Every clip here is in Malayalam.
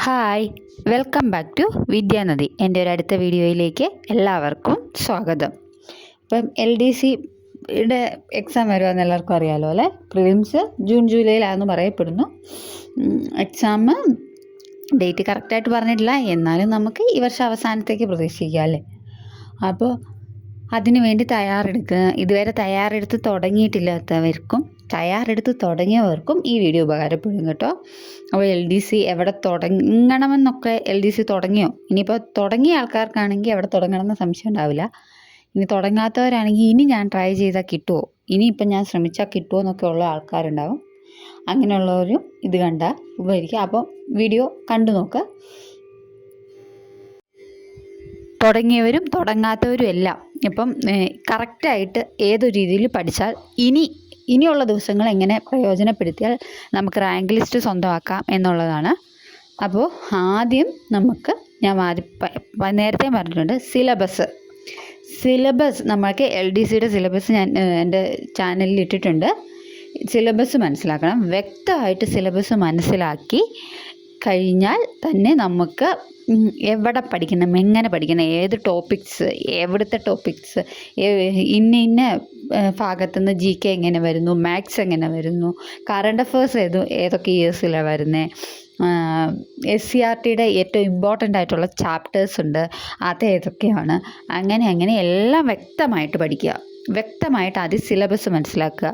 Hi, welcome back to Vidyanadi. എൻ്റെ ഒരു അടുത്ത വീഡിയോയിലേക്ക് എല്ലാവർക്കും സ്വാഗതം. ഇപ്പം LDCയുടെ എക്സാം വരുവാന്ന് എല്ലാവർക്കും അറിയാമല്ലോ അല്ലേ. പ്രിലിംസ് ജൂൺ ജൂലൈയിലാണെന്ന് പറയപ്പെടുന്നു. എക്സാം ഡേറ്റ് കറക്റ്റായിട്ട് പറഞ്ഞിട്ടില്ല, എന്നാലും നമുക്ക് ഈ വർഷം അവസാനത്തേക്ക് പ്രതീക്ഷിക്കാം അല്ലേ. അപ്പോൾ അതിനു വേണ്ടി ഇതുവരെ തയ്യാറെടുത്ത് തുടങ്ങിയിട്ടില്ലാത്തവർക്കും തയ്യാറെടുത്ത് തുടങ്ങിയവർക്കും ഈ വീഡിയോ ഉപകാരപ്പെടും കേട്ടോ. അപ്പോൾ LDC എവിടെ തുടങ്ങണമെന്നൊക്കെ LDC തുടങ്ങിയോ? ഇനിയിപ്പോൾ തുടങ്ങിയ ആൾക്കാർക്കാണെങ്കിൽ എവിടെ തുടങ്ങണമെന്ന് സംശയം ഉണ്ടാവില്ല. ഇനി തുടങ്ങാത്തവരാണെങ്കിൽ ഇനി ഞാൻ ട്രൈ ചെയ്താൽ കിട്ടുമോ, ഇനിയിപ്പം ഞാൻ ശ്രമിച്ചാൽ കിട്ടുമോ എന്നൊക്കെ ഉള്ള ആൾക്കാരുണ്ടാവും. അങ്ങനെയുള്ളവരും ഇത് കണ്ടാൽ ഉപകരിക്കുക. അപ്പം വീഡിയോ കണ്ടു നോക്കുക. തുടങ്ങിയവരും തുടങ്ങാത്തവരും എല്ലാം ഇപ്പം കറക്റ്റായിട്ട് ഏതൊരു രീതിയിൽ പഠിച്ചാൽ ഇനിയുള്ള ദിവസങ്ങൾ എങ്ങനെ പ്രയോജനപ്പെടുത്തിയാൽ നമുക്ക് റാങ്ക് ലിസ്റ്റ് സ്വന്തമാക്കാം എന്നുള്ളതാണ്. അപ്പോൾ ആദ്യം ഞാൻ നേരത്തെ പറഞ്ഞിട്ടുണ്ട്, സിലബസ് നമ്മൾക്ക് LDCയുടെ സിലബസ് ഞാൻ എൻ്റെ ചാനലിൽ ഇട്ടിട്ടുണ്ട്. സിലബസ് മനസ്സിലാക്കണം. വ്യക്തമായിട്ട് സിലബസ് മനസ്സിലാക്കി കഴിഞ്ഞാൽ തന്നെ നമുക്ക് എവിടെ പഠിക്കണം, എങ്ങനെ പഠിക്കണം, ഏത് ടോപ്പിക്സ്, എവിടുത്തെ ടോപ്പിക്സ്, ഇന്ന ഭാഗത്തുനിന്ന് GK എങ്ങനെ വരുന്നു, മാത്സ് എങ്ങനെ വരുന്നു, കറണ്ട് അഫേഴ്സ് ഏതൊക്കെ ഇയേഴ്സിലാണ് വരുന്നത്, SCERTയുടെ ഏറ്റവും ഇമ്പോർട്ടൻ്റ് ആയിട്ടുള്ള ചാപ്റ്റേഴ്സ് ഉണ്ട്, അത് ഏതൊക്കെയാണ്, അങ്ങനെ എല്ലാം വ്യക്തമായിട്ട് പഠിക്കുക. വ്യക്തമായിട്ട് ആദ്യം സിലബസ് മനസ്സിലാക്കുക.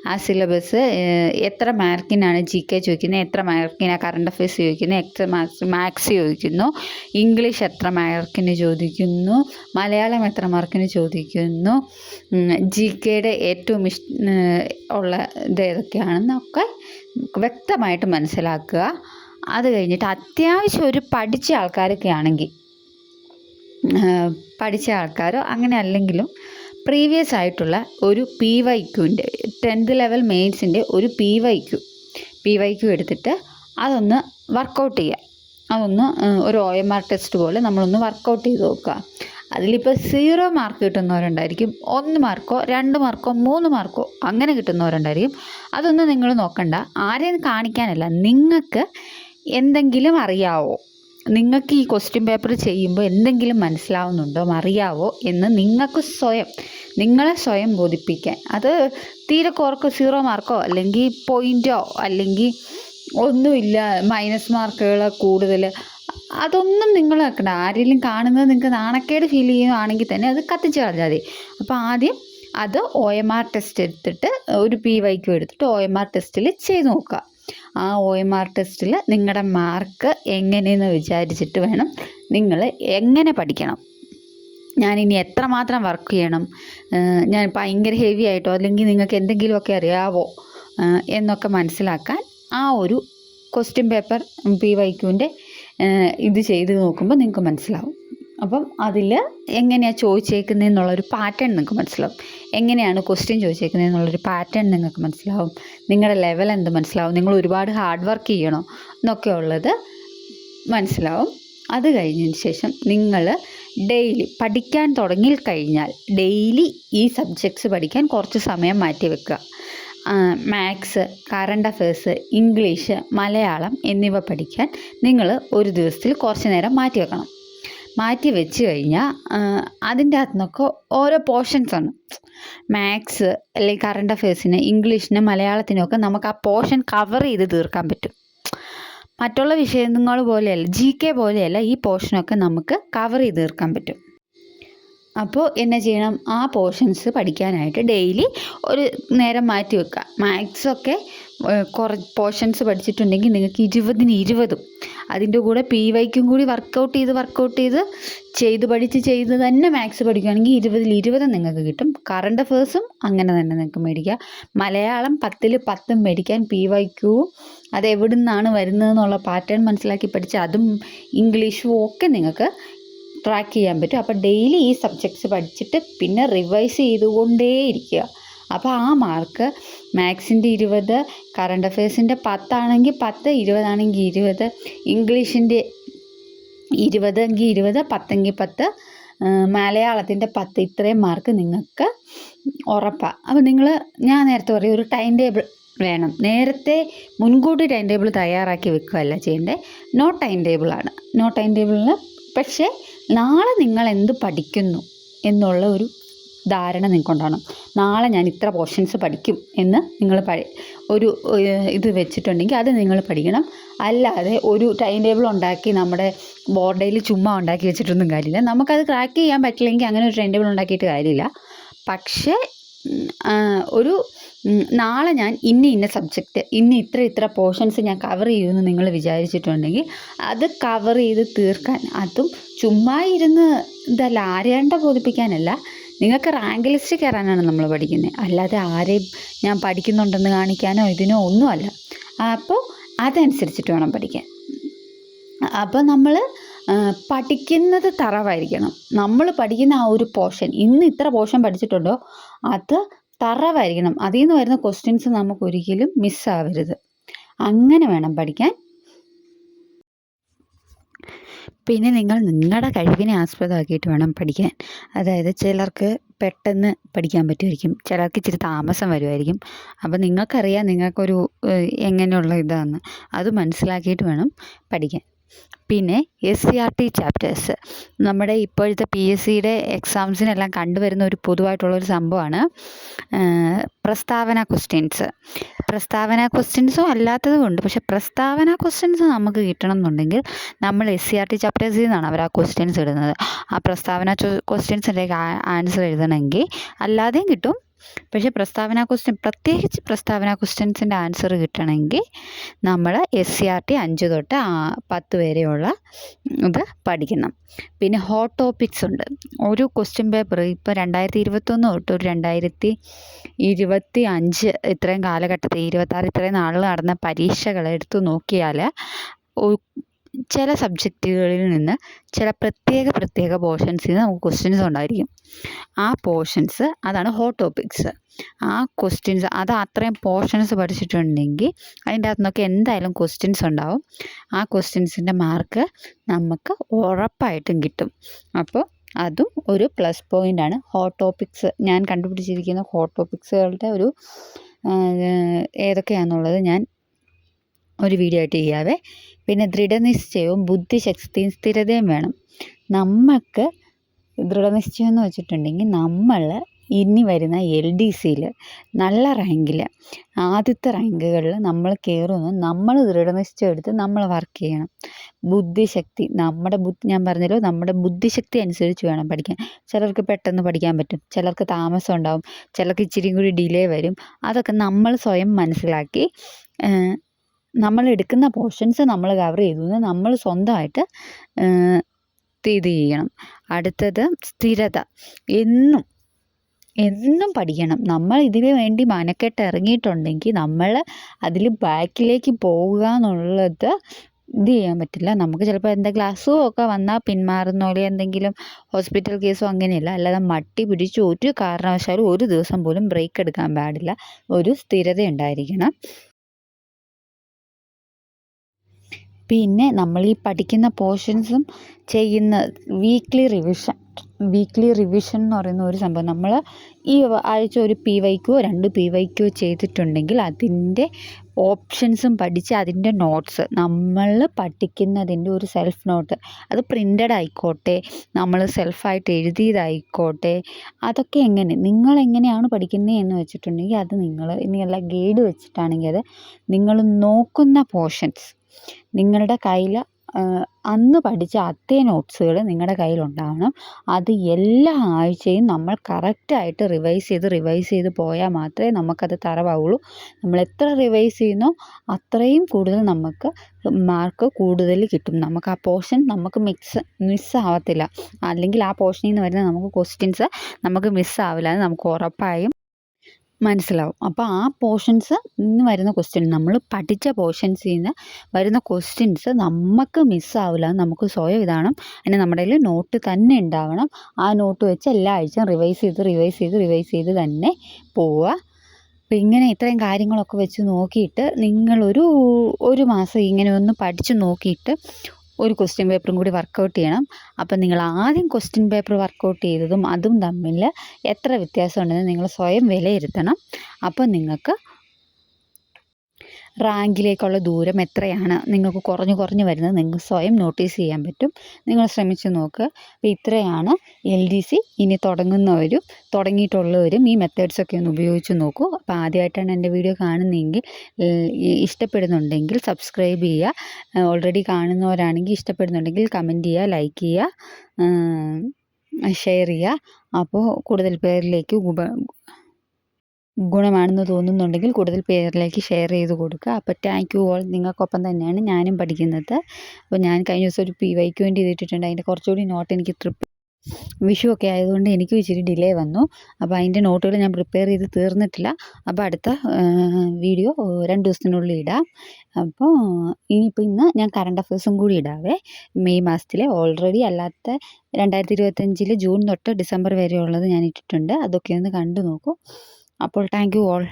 ആ സിലബസ് എത്ര മാർക്കിനാണ് GK ചോദിക്കുന്നത്, എത്ര മാർക്കിനാണ് കറണ്ട് അഫയേഴ്സ് ചോദിക്കുന്നത്, എത്ര മാത്സ് ചോദിക്കുന്നു, ഇംഗ്ലീഷ് എത്ര മാർക്കിന് ചോദിക്കുന്നു, മലയാളം എത്ര മാർക്കിന് ചോദിക്കുന്നു, GKയുടെ ഏറ്റവും ഉള്ള ഇത് ഏതൊക്കെയാണെന്നൊക്കെ വ്യക്തമായിട്ട് മനസ്സിലാക്കുക. അത് കഴിഞ്ഞിട്ട് അത്യാവശ്യം ഒരു പഠിച്ച ആൾക്കാരോ അങ്ങനെ അല്ലെങ്കിലും പ്രീവിയസ് ആയിട്ടുള്ള ഒരു PYQൻ്റെ 10th ലെവൽ മെയിൻസിൻ്റെ ഒരു PYQ എടുത്തിട്ട് അതൊന്ന് വർക്കൗട്ട് ചെയ്യുക. അതൊന്ന് ഒരു OMR ടെസ്റ്റ് പോലെ നമ്മളൊന്ന് വർക്കൗട്ട് ചെയ്ത് നോക്കുക. അതിലിപ്പോൾ 0 മാർക്ക് കിട്ടുന്നവരുണ്ടായിരിക്കും, 1 മാർക്കോ 2 മാർക്കോ 3 മാർക്കോ അങ്ങനെ കിട്ടുന്നവരുണ്ടായിരിക്കും. അതൊന്നും നിങ്ങൾ നോക്കണ്ട. ആരെയും കാണിക്കാനല്ല, നിങ്ങൾക്ക് എന്തെങ്കിലും അറിയാവോ, നിങ്ങൾക്ക് ഈ ക്വസ്റ്റ്യൻ പേപ്പർ ചെയ്യുമ്പോൾ എന്തെങ്കിലും മനസ്സിലാവുന്നുണ്ടോ, അറിയാവോ എന്ന് നിങ്ങളെ സ്വയം ബോധിപ്പിക്കാൻ. അത് തീരെ കുറക്ക് 0 മാർക്കോ അല്ലെങ്കിൽ പോയിൻറ്റോ അല്ലെങ്കിൽ ഒന്നുമില്ല മൈനസ് മാർക്കുകൾ കൂടുതൽ, അതൊന്നും നിങ്ങൾ വെക്കണ്ട. ആരെങ്കിലും കാണുന്നത് നിങ്ങൾക്ക് നാണക്കേട് ഫീൽ ചെയ്യുകയാണെങ്കിൽ തന്നെ അത് കത്തിച്ച് കളഞ്ഞാൽ മതി. അപ്പോൾ ആദ്യം അത് OMR ടെസ്റ്റ് എടുത്തിട്ട് ഒരു PYQ എടുത്തിട്ട് OMR ടെസ്റ്റിൽ ചെയ്ത് നോക്കുക. ആ OMR ടെസ്റ്റിൽ നിങ്ങളുടെ മാർക്ക് എങ്ങനെയെന്ന് വിചാരിച്ചിട്ട് വേണം നിങ്ങൾ എങ്ങനെ പഠിക്കണം, ഞാനിനി എത്രമാത്രം വർക്ക് ചെയ്യണം, ഞാൻ ഭയങ്കര ഹെവി ആയിട്ടോ അല്ലെങ്കിൽ നിങ്ങൾക്ക് എന്തെങ്കിലുമൊക്കെ അറിയാവോ എന്നൊക്കെ മനസ്സിലാക്കാൻ ആ ഒരു ക്വസ്റ്റ്യൻ പേപ്പർ PYQൻ്റെ ഇത് ചെയ്ത് നോക്കുമ്പോൾ നിങ്ങൾക്ക് മനസ്സിലാവും. അപ്പം അതിൽ എങ്ങനെയാണ് ചോദിച്ചേക്കുന്നതെന്നുള്ളൊരു പാറ്റേൺ നിങ്ങൾക്ക് മനസ്സിലാവും. എങ്ങനെയാണ് ക്വസ്റ്റ്യൻ ചോദിച്ചേക്കുന്നതെന്നുള്ളൊരു പാറ്റേൺ നിങ്ങൾക്ക് മനസ്സിലാവും. നിങ്ങളുടെ ലെവൽ എന്ത് മനസ്സിലാവും, നിങ്ങൾ ഒരുപാട് ഹാർഡ് വർക്ക് ചെയ്യണോ എന്നൊക്കെ ഉള്ളത് മനസ്സിലാവും. അത് കഴിഞ്ഞതിന് ശേഷം നിങ്ങൾ ഡെയിലി പഠിക്കാൻ തുടങ്ങിക്കഴിഞ്ഞാൽ ഡെയിലി ഈ സബ്ജക്ട്സ് പഠിക്കാൻ കുറച്ച് സമയം മാറ്റി വെക്കുക. Maths, current affairs, English, Malayalam എന്നിവ പഠിക്കാൻ നിങ്ങൾ ഒരു ദിവസത്തിൽ കുറച്ച് നേരം മാറ്റി വെക്കണം. മാറ്റി വെച്ച് കഴിഞ്ഞാൽ അതിൻ്റെ അകത്തു നിന്നൊക്കെ ഓരോ പോർഷൻസാണ്. മാത്സ് അല്ലെങ്കിൽ കറണ്ട് അഫയേഴ്സിന്, ഇംഗ്ലീഷിന്, മലയാളത്തിനൊക്കെ നമുക്ക് ആ പോർഷൻ കവർ ചെയ്ത് തീർക്കാൻ പറ്റും. മറ്റുള്ള വിഷയങ്ങൾ പോലെയല്ല, GK പോലെയല്ല, ഈ പോർഷനൊക്കെ നമുക്ക് കവർ ചെയ്ത് തീർക്കാൻ പറ്റും. അപ്പോൾ എന്നെ ചെയ്യണം, ആ പോർഷൻസ് പഠിക്കാനായിട്ട് ഡെയിലി ഒരു നേരം മാറ്റി വെക്കുക. മാത്സൊക്കെ കുറച്ച് പോർഷൻസ് പഠിച്ചിട്ടുണ്ടെങ്കിൽ നിങ്ങൾക്ക് 20ന് 20 അതിൻ്റെ കൂടെ PYQം കൂടി വർക്കൗട്ട് ചെയ്ത് പഠിച്ച് തന്നെ മാത്സ് പഠിക്കുകയാണെങ്കിൽ 20ൽ 20 നിങ്ങൾക്ക് കിട്ടും. കറണ്ട് അഫേഴ്സും അങ്ങനെ തന്നെ നിങ്ങൾക്ക് മേടിക്കുക. മലയാളം 10ൽ 10 മേടിക്കാൻ PYQവും അത് എവിടെ നിന്നാണ് വരുന്നതെന്നുള്ള പാറ്റേൺ മനസ്സിലാക്കി പഠിച്ച് അതും ഇംഗ്ലീഷും ഒക്കെ നിങ്ങൾക്ക് ട്രാക്ക് ചെയ്യാൻ പറ്റും. അപ്പോൾ ഡെയിലി ഈ സബ്ജക്ട്സ് പഠിച്ചിട്ട് പിന്നെ റിവൈസ് ചെയ്തുകൊണ്ടേയിരിക്കുക. അപ്പോൾ ആ മാർക്ക് മാത്സിൻ്റെ 20, കറണ്ട് അഫയേഴ്സിൻ്റെ 10 ആണെങ്കിൽ 10, 20 ആണെങ്കിൽ 20, ഇംഗ്ലീഷിൻ്റെ 20 എങ്കിൽ 20, 10 എങ്കിൽ 10, മലയാളത്തിൻ്റെ 10, ഇത്രയും മാർക്ക് നിങ്ങൾക്ക് ഉറപ്പാണ്. അപ്പോൾ ഞാൻ നേരത്തെ പറയും, ഒരു ടൈം ടേബിൾ വേണം. നേരത്തെ മുൻകൂട്ടി ടൈം ടേബിൾ തയ്യാറാക്കി വെക്കുകയല്ല ചെയ്യേണ്ടത്. നോ ടൈം ടേബിളാണ്. നോ ടൈം ടേബിളിൽ പക്ഷേ നാളെ നിങ്ങൾ എന്ത് പഠിക്കുന്നു എന്നുള്ള ഒരു ധാരണ നിങ്ങൾക്കുണ്ടാകണം. നാളെ ഞാൻ ഇത്ര പോർഷൻസ് പഠിക്കും എന്ന് നിങ്ങൾ ഒരു ഇത് വെച്ചിട്ടുണ്ടെങ്കിൽ അത് നിങ്ങൾ പഠിക്കണം. അല്ലാതെ ഒരു ടൈം ടേബിൾ ഉണ്ടാക്കി നമ്മുടെ ബോർഡിൽ ചുമ്മാ ഉണ്ടാക്കി വെച്ചിട്ടൊന്നും കാര്യമില്ല. നമുക്കത് ക്രാക്ക് ചെയ്യാൻ പറ്റില്ലെങ്കിൽ അങ്ങനെ ഒരു ടൈം ടേബിൾ ഉണ്ടാക്കിയിട്ട് കാര്യമില്ല. പക്ഷേ ഒരു നാളെ ഞാൻ ഇന്ന സബ്ജക്റ്റ് ഇത്ര പോർഷൻസ് ഞാൻ കവർ ചെയ്യുമെന്ന് നിങ്ങൾ വിചാരിച്ചിട്ടുണ്ടെങ്കിൽ അത് കവർ ചെയ്ത് തീർക്കാൻ, അതും ചുമ്മാ ഇരുന്ന് ഇതല്ല, ആരെയാണ്ട ബോധിപ്പിക്കാനല്ല, നിങ്ങൾക്ക് റാങ്ക് ലിസ്റ്റ് കയറാനാണ് നമ്മൾ പഠിക്കുന്നത്. അല്ലാതെ ആരെയും ഞാൻ പഠിക്കുന്നുണ്ടെന്ന് കാണിക്കാനോ ഇതിനോ ഒന്നുമല്ല. അപ്പോൾ അതനുസരിച്ചിട്ട് വേണം പഠിക്കാൻ. അപ്പോൾ നമ്മൾ പഠിക്കുന്നത് തറവായിരിക്കണം. നമ്മൾ പഠിക്കുന്ന ആ ഒരു പോർഷൻ, ഇന്ന് ഇത്ര പോർഷൻ പഠിച്ചിട്ടുണ്ടോ അത് തറവായിരിക്കണം. അതിൽ നിന്ന് വരുന്ന ക്വസ്റ്റ്യൻസ് നമുക്ക് ഒരിക്കലും മിസ്സാവരുത്. അങ്ങനെ വേണം പഠിക്കാൻ. പിന്നെ നിങ്ങൾ നിങ്ങളുടെ കഴിവിനെ ആസ്പദമാക്കിയിട്ട് വേണം പഠിക്കാൻ. അതായത് ചിലർക്ക് പെട്ടെന്ന് പഠിക്കാൻ പറ്റുമായിരിക്കും, ചിലർക്ക് ഇച്ചിരി താമസം വരുമായിരിക്കും. അപ്പോൾ നിങ്ങൾക്കറിയാം നിങ്ങൾക്കൊരു എങ്ങനെയുള്ള ഇതാണെന്ന്, അത് മനസ്സിലാക്കിയിട്ട് വേണം പഠിക്കാൻ. പിന്നെ SCERT ചാപ്റ്റേഴ്സ് നമ്മുടെ ഇപ്പോഴത്തെ PSCയുടെ എക്സാംസിനെല്ലാം കണ്ടുവരുന്ന ഒരു പൊതുവായിട്ടുള്ളൊരു സംഭവമാണ് പ്രസ്താവന ക്വസ്റ്റ്യൻസ്. പ്രസ്താവന ക്വസ്റ്റ്യൻസും അല്ലാത്തതും ഉണ്ട്. പക്ഷെ പ്രസ്താവന ക്വസ്റ്റ്യൻസ് നമുക്ക് കിട്ടണം എന്നുണ്ടെങ്കിൽ നമ്മൾ SCERT ചാപ്റ്റേഴ്സിൽ നിന്നാണ് അവർ ആ ക്വസ്റ്റ്യൻസ് ഇടുന്നത്. ആ പ്രസ്താവന ക്വസ്റ്റ്യൻസിൻ്റെ ആൻസർ എഴുതണമെങ്കിൽ അല്ലാതെയും കിട്ടും. പക്ഷേ പ്രത്യേകിച്ച് പ്രസ്താവന ക്വസ്റ്റ്യൻസിൻ്റെ ആൻസർ കിട്ടണമെങ്കിൽ നമ്മൾ SCERT 5 തൊട്ട് 10 വരെയുള്ള ഇത് പഠിക്കണം. പിന്നെ ഹോട്ട് ടോപ്പിക്സ് ഉണ്ട്. ഒരു ക്വസ്റ്റ്യൻ പേപ്പർ ഇപ്പോൾ 2021 തൊട്ട് ഒരു 2025 ഇത്രയും കാലഘട്ടത്തിൽ 26 ഇത്രയും നാളിൽ നടന്ന പരീക്ഷകൾ എടുത്തു നോക്കിയാൽ ചില സബ്ജക്റ്റുകളിൽ നിന്ന് ചില പ്രത്യേക പോർഷൻസിൽ നിന്ന് നമുക്ക് ക്വസ്റ്റ്യൻസ് ഉണ്ടായിരിക്കും. ആ പോർഷൻസ് അതാണ് ഹോട്ട് ടോപ്പിക്സ്. ആ ക്വസ്റ്റ്യൻസ് അത് അത്രയും പോർഷൻസ് പഠിച്ചിട്ടുണ്ടെങ്കിൽ അതിൻ്റെ അകത്തു നിന്നൊക്കെ എന്തായാലും ക്വസ്റ്റ്യൻസ് ഉണ്ടാവും. ആ ക്വസ്റ്റ്യൻസിൻ്റെ മാർക്ക് നമുക്ക് ഉറപ്പായിട്ടും കിട്ടും. അപ്പോൾ അതും ഒരു പ്ലസ് പോയിൻ്റാണ്. ഹോട്ട് ടോപ്പിക്സ് ഞാൻ കണ്ടുപിടിച്ചിരിക്കുന്ന ഹോട്ട് ടോപ്പിക്സുകളുടെ ഒരു ഏതൊക്കെയാണെന്നുള്ളത് ഞാൻ ഒരു വീഡിയോ ആയിട്ട് ചെയ്യാവേ. പിന്നെ ദൃഢനിശ്ചയവും ബുദ്ധിശക്തിയും സ്ഥിരതയും വേണം. നമുക്ക് ദൃഢനിശ്ചയം എന്ന് വെച്ചിട്ടുണ്ടെങ്കിൽ നമ്മൾ ഇനി വരുന്ന LDCയിൽ നല്ല റാങ്കിൽ ആദ്യത്തെ റാങ്കുകളിൽ നമ്മൾ കയറുന്നു. നമ്മൾ ദൃഢനിശ്ചയം എടുത്ത് നമ്മൾ വർക്ക് ചെയ്യണം. ബുദ്ധിശക്തി ഞാൻ പറഞ്ഞല്ലോ, നമ്മുടെ ബുദ്ധിശക്തി അനുസരിച്ച് വേണം പഠിക്കാൻ. ചിലർക്ക് പെട്ടെന്ന് പഠിക്കാൻ പറ്റും, ചിലർക്ക് താമസം ഉണ്ടാവും, ചിലർക്ക് ഇച്ചിരി കൂടി ഡിലേ വരും. അതൊക്കെ നമ്മൾ സ്വയം മനസ്സിലാക്കി നമ്മൾ എടുക്കുന്ന പോർഷൻസ് നമ്മൾ കവർ ചെയ്തു നമ്മൾ സ്വന്തമായിട്ട് ഇത് ചെയ്യണം. അടുത്തത് സ്ഥിരത. എന്നും പഠിക്കണം. നമ്മൾ ഇതിനു വേണ്ടി മനക്കെട്ട് ഇറങ്ങിയിട്ടുണ്ടെങ്കിൽ നമ്മൾ അതിൽ ബാക്കിലേക്ക് പോവുക എന്നുള്ളത് ഇത് ചെയ്യാൻ പറ്റില്ല. നമുക്ക് ചിലപ്പോൾ എന്തെങ്കിലും അസുഖമൊക്കെ വന്നാൽ പിന്മാറുന്ന പോലെ എന്തെങ്കിലും ഹോസ്പിറ്റൽ കേസോ അങ്ങനെയല്ല. അല്ലാതെ മട്ടി പിടിച്ച് ഒരു കാരണവശാലും ഒരു ദിവസം പോലും ബ്രേക്ക് എടുക്കാൻ പാടില്ല. ഒരു സ്ഥിരത ഉണ്ടായിരിക്കണം. പിന്നെ നമ്മൾ ഈ പഠിക്കുന്ന പോർഷൻസും ചെയ്യുന്ന വീക്ക്ലി റിവിഷൻ എന്ന് പറയുന്ന ഒരു സംഭവം, നമ്മൾ ഈ ആഴ്ച ഒരു PYQ 2 PYQ ചെയ്തിട്ടുണ്ടെങ്കിൽ അതിൻ്റെ ഓപ്ഷൻസും പഠിച്ച് അതിൻ്റെ നോട്ട്സ് നമ്മൾ പഠിക്കുന്നതിൻ്റെ ഒരു സെൽഫ് നോട്ട്, അത് പ്രിൻ്റഡ് ആയിക്കോട്ടെ നമ്മൾ സെൽഫായിട്ട് എഴുതിയതായിക്കോട്ടെ, അതൊക്കെ നിങ്ങൾ എങ്ങനെയാണ് പഠിക്കുന്നത് എന്ന് വെച്ചിട്ടുണ്ടെങ്കിൽ അത് നിങ്ങൾ ഇനിയല്ല ഗൈഡ് വെച്ചിട്ടാണെങ്കിൽ അത് നിങ്ങൾ നോക്കുന്ന പോർഷൻസ് നിങ്ങളുടെ കയ്യിൽ അന്ന് പഠിച്ച അതേ നോട്ട്സുകൾ നിങ്ങളുടെ കയ്യിലുണ്ടാവണം. അത് എല്ലാ ആഴ്ചയും നമ്മൾ കറക്റ്റായിട്ട് റിവൈസ് ചെയ്ത് പോയാൽ മാത്രമേ നമുക്കത് തറവാവുള്ളൂ. നമ്മൾ എത്ര റിവൈസ് ചെയ്യുന്നോ അത്രയും കൂടുതൽ നമുക്ക് മാർക്ക് കൂടുതൽ കിട്ടും. നമുക്ക് ആ പോർഷൻ നമുക്ക് മിസ്സാവത്തില്ല. അല്ലെങ്കിൽ ആ പോർഷനിൽ നിന്ന് വരുന്ന നമുക്ക് ക്വസ്റ്റ്യൻസ് നമുക്ക് മിസ്സാവില്ല. അത് നമുക്ക് ഉറപ്പായും മനസ്സിലാവും. അപ്പോൾ ആ പോർഷൻസ് നിന്ന് വരുന്ന നമ്മൾ പഠിച്ച പോർഷൻസിൽ നിന്ന് വരുന്ന ക്വസ്റ്റ്യൻസ് നമുക്ക് മിസ്സാവില്ല. നമുക്ക് സ്വയം ഇതാണ്. അതിന് നമ്മുടെ കയ്യിൽ നോട്ട് തന്നെ ഉണ്ടാവണം. ആ നോട്ട് വെച്ച് എല്ലാ ആഴ്ചയും റിവൈസ് ചെയ്ത് തന്നെ പോവുക. അപ്പോൾ ഇങ്ങനെ ഇത്രയും കാര്യങ്ങളൊക്കെ വെച്ച് നോക്കിയിട്ട് നിങ്ങളൊരു മാസം ഇങ്ങനെ ഒന്ന് പഠിച്ച് നോക്കിയിട്ട് ഒരു ക്വസ്റ്റ്യൻ പേപ്പറും കൂടി വർക്കൗട്ട് ചെയ്യണം. അപ്പം നിങ്ങൾ ആദ്യം ക്വസ്റ്റ്യൻ പേപ്പർ വർക്കൗട്ട് ചെയ്തതും അതും തമ്മിൽ എത്ര വ്യത്യാസം ഉണ്ടെന്ന് നിങ്ങൾ സ്വയം വിലയിരുത്തണം. അപ്പം നിങ്ങൾക്ക് റാങ്കിലേക്കുള്ള ദൂരം എത്രയാണ് നിങ്ങൾക്ക് കുറഞ്ഞു വരുന്നത് നിങ്ങൾക്ക് സ്വയം നോട്ടീസ് ചെയ്യാൻ പറ്റും. നിങ്ങൾ ശ്രമിച്ച് നോക്കുക. അപ്പോൾ ഇത്രയാണ് LDC. ഇനി തുടങ്ങിയിട്ടുള്ളവരും ഈ മെത്തേഡ്സൊക്കെ ഒന്ന് ഉപയോഗിച്ച് നോക്കൂ. അപ്പോൾ ആദ്യമായിട്ടാണ് എൻ്റെ വീഡിയോ കാണുന്നതെങ്കിൽ ഇഷ്ടപ്പെടുന്നുണ്ടെങ്കിൽ സബ്സ്ക്രൈബ് ചെയ്യുക. ഓൾറെഡി കാണുന്നവരാണെങ്കിൽ ഇഷ്ടപ്പെടുന്നുണ്ടെങ്കിൽ കമൻറ്റ് ചെയ്യുക, ലൈക്ക് ചെയ്യുക, ഷെയർ ചെയ്യുക. അപ്പോൾ കൂടുതൽ പേരിലേക്ക് ഗുണമാണെന്ന് തോന്നുന്നുണ്ടെങ്കിൽ കൂടുതൽ പേരിലേക്ക് ഷെയർ ചെയ്ത് കൊടുക്കുക. അപ്പോൾ താങ്ക് യു ഓൾ. നിങ്ങൾക്കൊപ്പം തന്നെയാണ് ഞാനും പഠിക്കുന്നത്. അപ്പോൾ ഞാൻ കഴിഞ്ഞ ദിവസം ഒരു PYQ വേണ്ടി ചെയ്തിട്ടുണ്ട്. അതിൻ്റെ കുറച്ചുകൂടി നോട്ട് എനിക്ക് വിഷു ഒക്കെ ആയതുകൊണ്ട് എനിക്കും ഇച്ചിരി ഡിലേ വന്നു. അപ്പോൾ അതിൻ്റെ നോട്ടുകൾ ഞാൻ പ്രിപ്പയർ ചെയ്ത് തീർന്നിട്ടില്ല. അപ്പോൾ അടുത്ത വീഡിയോ 2 ദിവസത്തിനുള്ളിൽ ഇടാം. അപ്പോൾ ഇന്ന് ഞാൻ കറണ്ട് അഫയേഴ്സും കൂടി ഇടാവേ. മെയ് മാസത്തിലെ ഓൾറെഡി അല്ലാത്ത 2025 ജൂൺ തൊട്ട് ഡിസംബർ വരെയുള്ളത് ഞാൻ ഇട്ടിട്ടുണ്ട്. അതൊക്കെ ഒന്ന് കണ്ടു നോക്കൂ. അപ്പോൾ താങ്ക് യു ഓൾ.